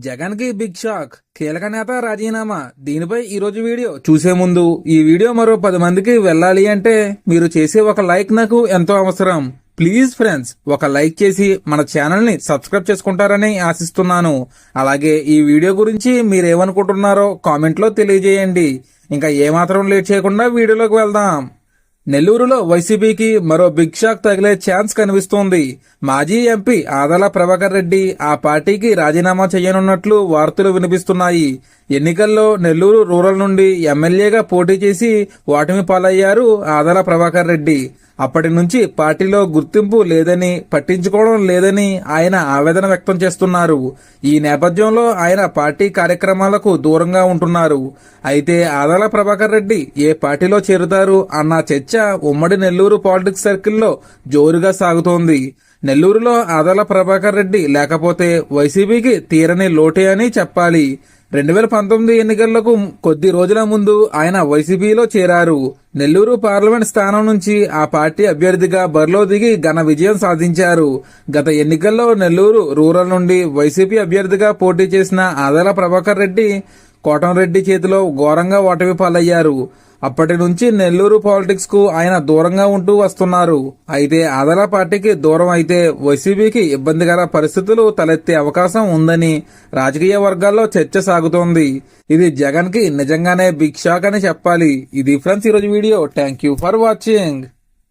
జగన్ కి big shock, కీలక నేత రాజీనామా. దీనిపై ఈ రోజు వీడియో చూసే ముందు ఈ వీడియో మరో 10 మందికి వెళ్ళాలి అంటే మీరు చేసే ఒక లైక్ నాకు ఎంతో అవసరం. ప్లీజ్ ఫ్రెండ్స్, ఒక లైక్ చేసి మన ఛానల్ ని సబ్స్క్రైబ్ చేసుకుంటారని ఆశిస్తున్నాను. అలాగే ఈ వీడియో గురించి మీరేమనుకుంటున్నారో కామెంట్ లో తెలియజేయండి. ఇంకా ఏమాత్రం లేట్ చేయకుండా వీడియోలోకి వెళ్దాం. నెల్లూరులో వైసీపీకి మరో బిగ్ షాక్ తగిలే ఛాన్స్ కనిపిస్తోంది. మాజీ ఎంపీ ఆదాల ప్రభాకర్ రెడ్డి ఆ పార్టీకి రాజీనామా చేయనున్నట్లు వార్తలు వినిపిస్తున్నాయి. ఎన్నికల్లో నెల్లూరు రూరల్ నుండి ఎమ్మెల్యేగా పోటీ చేసి ఓటమి పాలయ్యారు ఆదాల ప్రభాకర్ రెడ్డి. అప్పటి నుంచి పార్టీలో గుర్తింపు లేదని, పట్టించుకోవడం లేదని ఆయన ఆవేదన వ్యక్తం చేస్తున్నారు. ఈ నేపథ్యంలో ఆయన పార్టీ కార్యక్రమాలకు దూరంగా ఉంటున్నారు. అయితే ఆదాల ప్రభాకర్ రెడ్డి ఏ పార్టీలో చేరుతారు అన్న చర్చ ఉమ్మడి నెల్లూరు పాలిటిక్స్ సర్కిల్లో జోరుగా సాగుతోంది. నెల్లూరులో ఆదాల ప్రభాకర్ రెడ్డి లేకపోతే వైసీపీకి తీరని లోటే అని చెప్పాలి. 2019 ఎన్నికలకు కొద్ది రోజుల ముందు ఆయన వైసీపీలో చేరారు. నెల్లూరు పార్లమెంట్ స్థానం నుంచి ఆ పార్టీ అభ్యర్థిగా బరిలో దిగి ఘన విజయం సాధించారు. గత ఎన్నికల్లో నెల్లూరు రూరల్ నుండి వైసీపీ అభ్యర్థిగా పోటీ చేసిన ఆదాల ప్రభాకర్ రెడ్డి కోటంరెడ్డి చేతిలో ఘోరంగా ఓటమి పాలయ్యారు. అప్పటి నుంచి నెల్లూరు పాలిటిక్స్ కు ఆయన దూరంగా ఉంటూ వస్తున్నారు. అయితే ఆదాల పార్టీకి దూరం అయితే వైసీపీకి ఇబ్బందికర పరిస్థితులు తలెత్తే అవకాశం ఉందని రాజకీయ వర్గాల్లో చర్చ సాగుతోంది. ఇది జగన్ కి నిజంగానే బిగ్ షాక్ అని చెప్పాలి. ఇది ఫ్రెండ్స్ ఈరోజు video. Thank you for watching.